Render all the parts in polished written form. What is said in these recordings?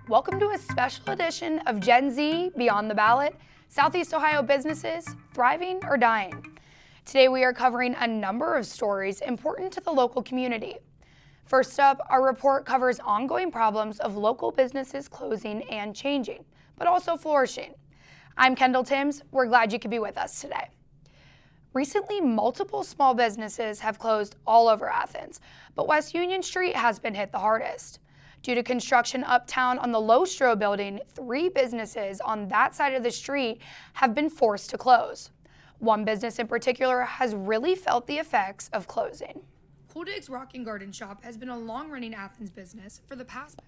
Welcome to a special edition of Gen Z Beyond the Ballot, Southeast Ohio businesses thriving or dying. Today we are covering a number of stories important to the local community. First up, our report covers ongoing problems of local businesses closing and changing, but also flourishing. I'm Kendall Timms. We're glad you could be with us today. Recently, multiple small businesses have closed all over Athens, but West Union Street has been hit the hardest. Due to construction uptown on the Lostro building, 3 businesses on that side of the street have been forced to close. One business in particular has really felt the effects of closing. Cool Digs Rock and Garden Shop has been a long-running Athens business for the past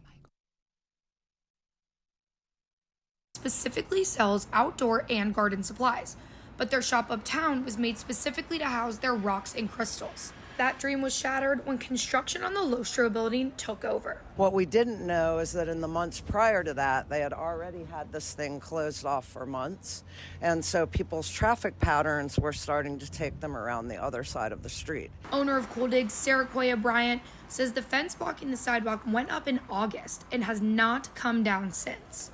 specifically sells outdoor and garden supplies, but their shop uptown was made specifically to house their rocks and crystals. That dream was shattered when construction on the Lostro building took over. What we didn't know is that in the months prior to that, they had already had this thing closed off for months. And so people's traffic patterns were starting to take them around the other side of the street. Owner of Cool Digs, Sarah Koya Bryant, says the fence blocking the sidewalk went up in August and has not come down since.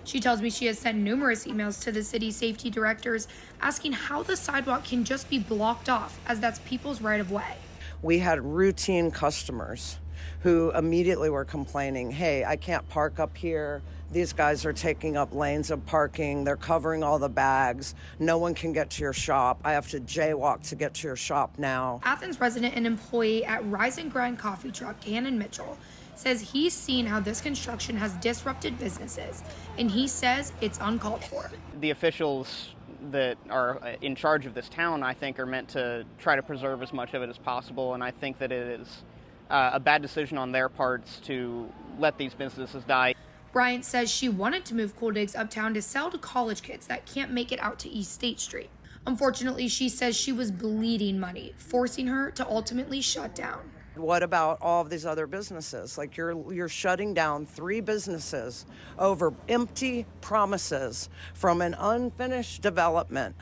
She tells me she has sent numerous emails to the city safety directors asking how the sidewalk can just be blocked off, as that's people's right of way. We had routine customers who immediately were complaining, hey, I can't park up here. These guys are taking up lanes of parking. They're covering all the bags. No one can get to your shop. I have to jaywalk to get to your shop now. Athens resident and employee at Rise and Grind Coffee Truck, Cannon Mitchell, says he's seen how this construction has disrupted businesses, and he says it's uncalled for. The officials that are in charge of this town, I think, are meant to try to preserve as much of it as possible, and I think that it is a bad decision on their parts to let these businesses die. Bryant says she wanted to move Cool Digs uptown to sell to college kids that can't make it out to East State Street. Unfortunately, she says she was bleeding money, forcing her to ultimately shut down. What about all of these other businesses? Like you're shutting down 3 businesses over empty promises from an unfinished development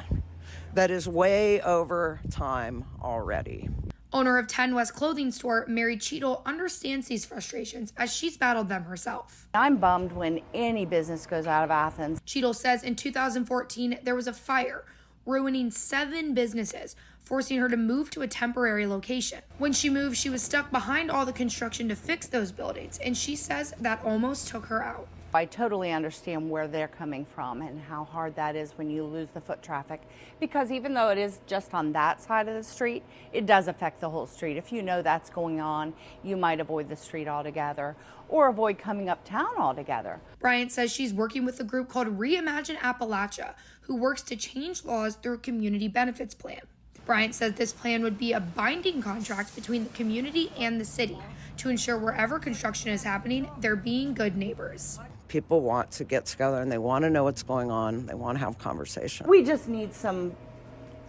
that is way over time already. Owner of 10 West Clothing Store, Mary Cheadle, understands these frustrations as she's battled them herself. I'm bummed when any business goes out of Athens. Cheadle says in 2014 there was a fire ruining 7 businesses, forcing her to move to a temporary location. When she moved, she was stuck behind all the construction to fix those buildings, and she says that almost took her out. I totally understand where they're coming from and how hard that is when you lose the foot traffic, because even though it is just on that side of the street, it does affect the whole street. If you know that's going on, you might avoid the street altogether or avoid coming uptown altogether. Bryant says she's working with a group called Reimagine Appalachia, who works to change laws through a community benefits plan. Bryant says this plan would be a binding contract between the community and the city to ensure wherever construction is happening, they're being good neighbors. People want to get together and they want to know what's going on. They want to have conversation. We just need some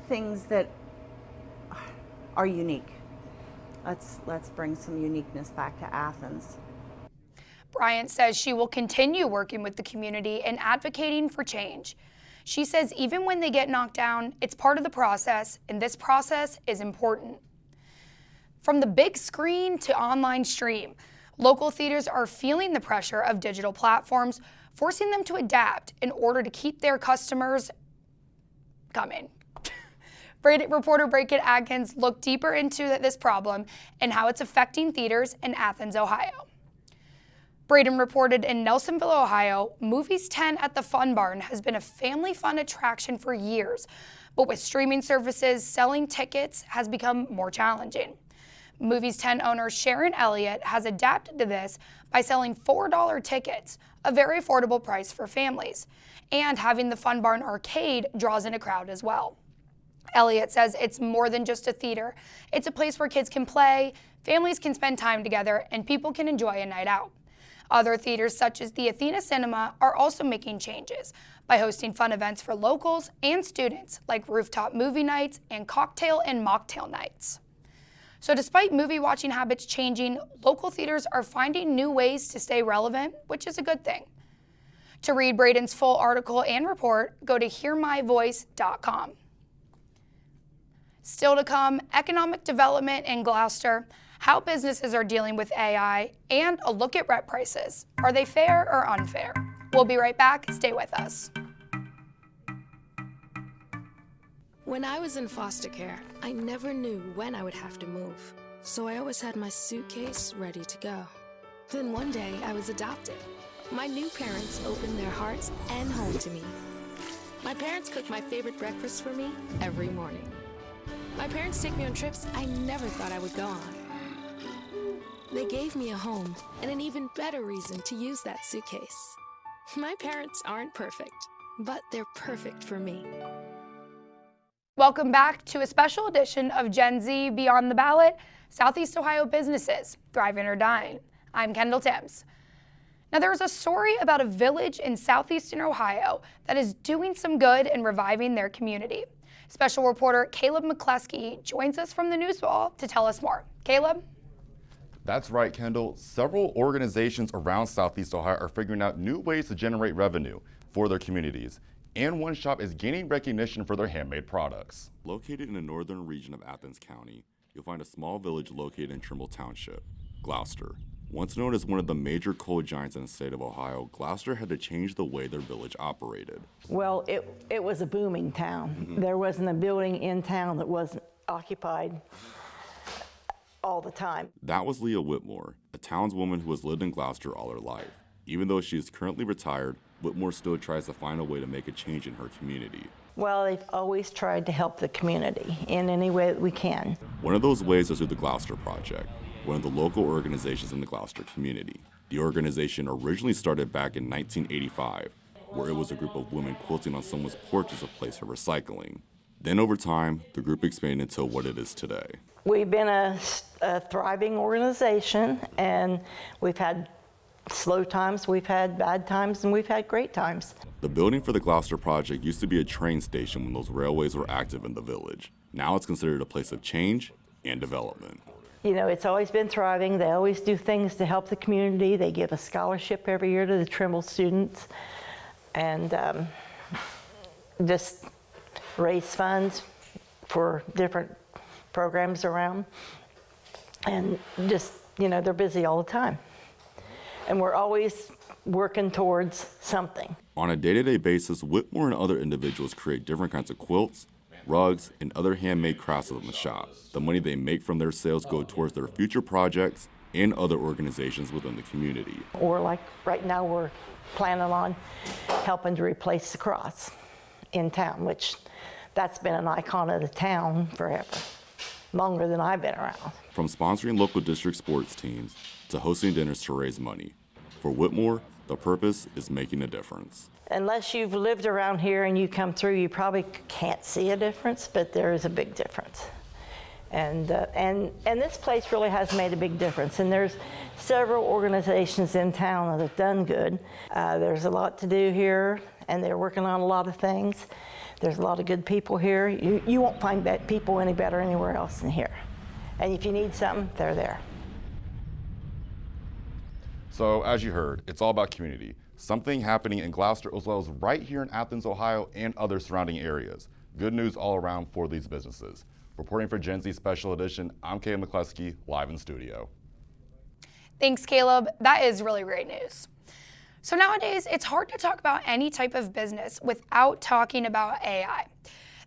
things that are unique. Let's bring some uniqueness back to Athens. Bryant says she will continue working with the community and advocating for change. She says even when they get knocked down, it's part of the process, and this process is important. From the big screen to online stream, local theaters are feeling the pressure of digital platforms, forcing them to adapt in order to keep their customers coming. Reporter Bracken Adkins looked deeper into this problem and how it's affecting theaters in Athens, Ohio. Braden reported in Nelsonville, Ohio, Movies 10 at the Fun Barn has been a family fun attraction for years, but with streaming services, selling tickets has become more challenging. Movies 10 owner Sharon Elliott has adapted to this by selling $4 tickets, a very affordable price for families, and having the Fun Barn arcade draws in a crowd as well. Elliott says it's more than just a theater. It's a place where kids can play, families can spend time together, and people can enjoy a night out. Other theaters, such as the Athena Cinema, are also making changes by hosting fun events for locals and students, like rooftop movie nights and cocktail and mocktail nights. So despite movie watching habits changing, local theaters are finding new ways to stay relevant, which is a good thing. To read Braden's full article and report, go to hearmyvoice.com. Still to come, economic development in Gloucester, how businesses are dealing with AI, and a look at rent prices. Are they fair or unfair? We'll be right back. Stay with us. When I was in foster care, I never knew when I would have to move, so I always had my suitcase ready to go. Then one day, I was adopted. My new parents opened their hearts and home to me. My parents cook my favorite breakfast for me every morning. My parents take me on trips I never thought I would go on. They gave me a home and an even better reason to use that suitcase. My parents aren't perfect, but they're perfect for me. Welcome back to a special edition of Gen Z Beyond the Ballot, Southeast Ohio Businesses, Thriving or Dying. I'm Kendall Timms. Now, there's a story about a village in southeastern Ohio that is doing some good and reviving their community. Special reporter Caleb McCleskey joins us from the News Wall to tell us more. Caleb? That's right, Kendall. Several organizations around Southeast Ohio are figuring out new ways to generate revenue for their communities. And one shop is gaining recognition for their handmade products. Located in the northern region of Athens County, you'll find a small village located in Trimble Township, Gloucester. Once known as one of the major coal giants in the state of Ohio, Gloucester had to change the way their village operated. Well, it was a booming town. There wasn't a building in town that wasn't occupied all the time. That was Leah Whitmore, a townswoman who has lived in Gloucester all her life. Even though she is currently retired, Whitmore still tries to find a way to make a change in her community. Well, they've always tried to help the community in any way that we can. One of those ways is through the Gloucester Project, one of the local organizations in the Gloucester community. The organization originally started back in 1985, where it was a group of women quilting on someone's porch as a place for recycling. Then over time, the group expanded to what it is today. We've been a thriving organization, and we've had slow times, we've had bad times, and we've had great times. The building for the Gloucester Project used to be a train station when those railways were active in the village. Now it's considered a place of change and development. You know, it's always been thriving. They always do things to help the community. They give a scholarship every year to the Trimble students, and just raise funds for different programs around. And just, you know, they're busy all the time. And we're always working towards something. On a day-to-day basis, Whitmore and other individuals create different kinds of quilts, rugs, and other handmade crafts in the shop. The money they make from their sales go towards their future projects and other organizations within the community. Or like right now, we're planning on helping to replace the cross in town, which that's been an icon of the town forever, longer than I've been around. From sponsoring local district sports teams to hosting dinners to raise money. For Whitmore, the purpose is making a difference. Unless you've lived around here and you come through, you probably can't see a difference, but there is a big difference. And this place really has made a big difference. And there's several organizations in town that have done good. There's a lot to do here, and they're working on a lot of things. There's a lot of good people here. You won't find people any better anywhere else than here. And if you need something, they're there. So as you heard, it's all about community. Something happening in Gloucester as well as right here in Athens, Ohio, and other surrounding areas. Good news all around for these businesses. Reporting for Gen Z Special Edition, I'm Caleb McCleskey, live in studio. Thanks, Caleb. That is really great news. So nowadays, it's hard to talk about any type of business without talking about AI.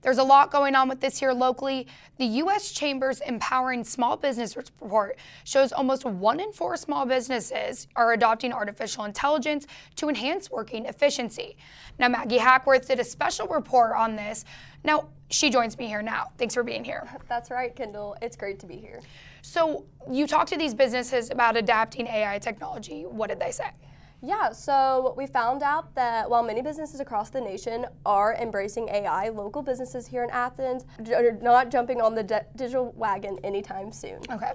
There's a lot going on with this here locally. The U.S. Chamber's Empowering Small Business report shows almost 1 in 4 small businesses are adopting artificial intelligence to enhance working efficiency. Now, Maggie Hackworth did a special report on this. Now, she joins me here now. Thanks for being here. That's right, Kendall. It's great to be here. So you talked to these businesses about adapting AI technology. What did they say? Yeah, so we found out that while many businesses across the nation are embracing AI, local businesses here in Athens are not jumping on the digital wagon anytime soon. Okay.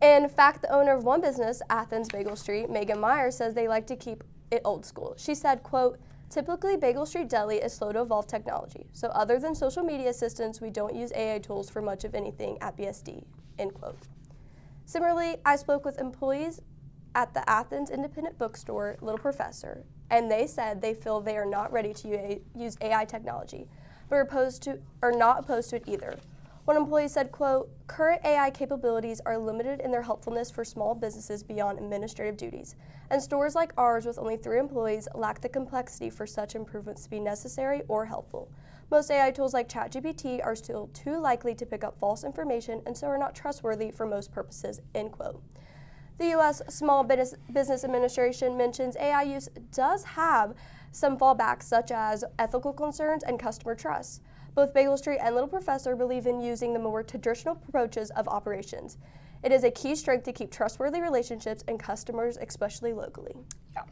In fact, the owner of one business, Athens Bagel Street, Megan Meyer, says they like to keep it old school. She said, quote, "Typically, Bagel Street Deli is slow to evolve technology. So other than social media assistants, we don't use AI tools for much of anything at BSD," end quote. Similarly, I spoke with employees at the Athens independent bookstore, Little Professor, and they said they feel they are not ready to use AI technology, but are not opposed to it either. One employee said, quote, current AI capabilities are limited in their helpfulness for small businesses beyond administrative duties, and stores like ours with only 3 employees lack the complexity for such improvements to be necessary or helpful. Most AI tools like ChatGPT are still too likely to pick up false information and so are not trustworthy for most purposes, end quote. The U.S. Small Business Administration mentions AI use does have some fallbacks such as ethical concerns and customer trust. Both Bagel Street and Little Professor believe in using the more traditional approaches of operations. It is a key strength to keep trustworthy relationships and customers, especially locally. Yeah.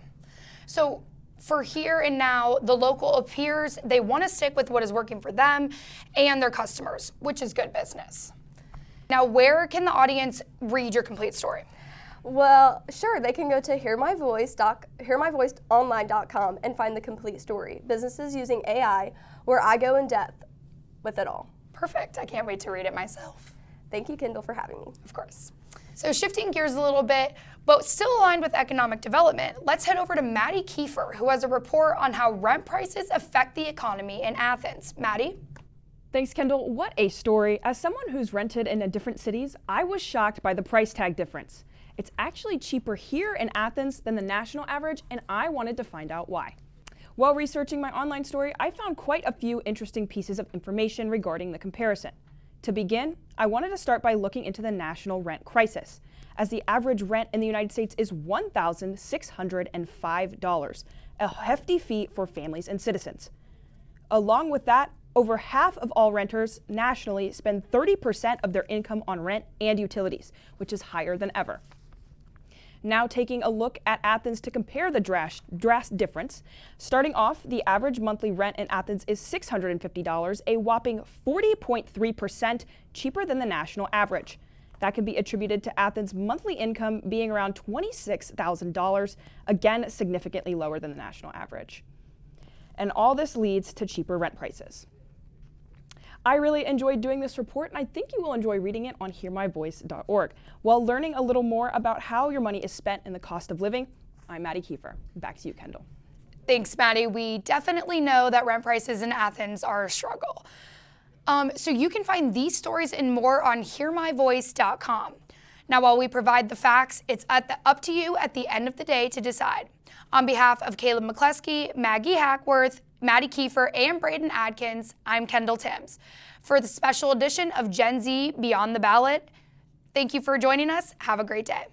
So for here and now, the local appears they want to stick with what is working for them and their customers, which is good business. Now, where can the audience read your complete story? Well, sure, they can go to hearmyvoiceonline.com and find the complete story. Businesses using AI, where I go in depth with it all. Perfect. I can't wait to read it myself. Thank you, Kendall, for having me. Of course. So shifting gears a little bit, but still aligned with economic development, let's head over to Maddie Kiefer, who has a report on how rent prices affect the economy in Athens. Maddie? Thanks, Kendall. What a story. As someone who's rented in different cities, I was shocked by the price tag difference. It's actually cheaper here in Athens than the national average, and I wanted to find out why. While researching my online story, I found quite a few interesting pieces of information regarding the comparison. To begin, I wanted to start by looking into the national rent crisis, as the average rent in the United States is $1,605, a hefty feat for families and citizens. Along with that, over half of all renters nationally spend 30% of their income on rent and utilities, which is higher than ever. Now taking a look at Athens to compare the drastic difference. Starting off, the average monthly rent in Athens is $650, a whopping 40.3% cheaper than the national average. That can be attributed to Athens' monthly income being around $26,000, again significantly lower than the national average. And all this leads to cheaper rent prices. I really enjoyed doing this report, and I think you will enjoy reading it on hearmyvoice.org. While learning a little more about how your money is spent in the cost of living, I'm Maddie Kiefer. Back to you, Kendall. Thanks, Maddie. We definitely know that rent prices in Athens are a struggle. So you can find these stories and more on hearmyvoice.com. Now, while we provide the facts, it's up to you at the end of the day to decide. On behalf of Caleb McCleskey, Maggie Hackworth, Maddie Kiefer, and Braden Adkins, I'm Kendall Timms. For the special edition of Gen Z Beyond the Ballot, thank you for joining us. Have a great day.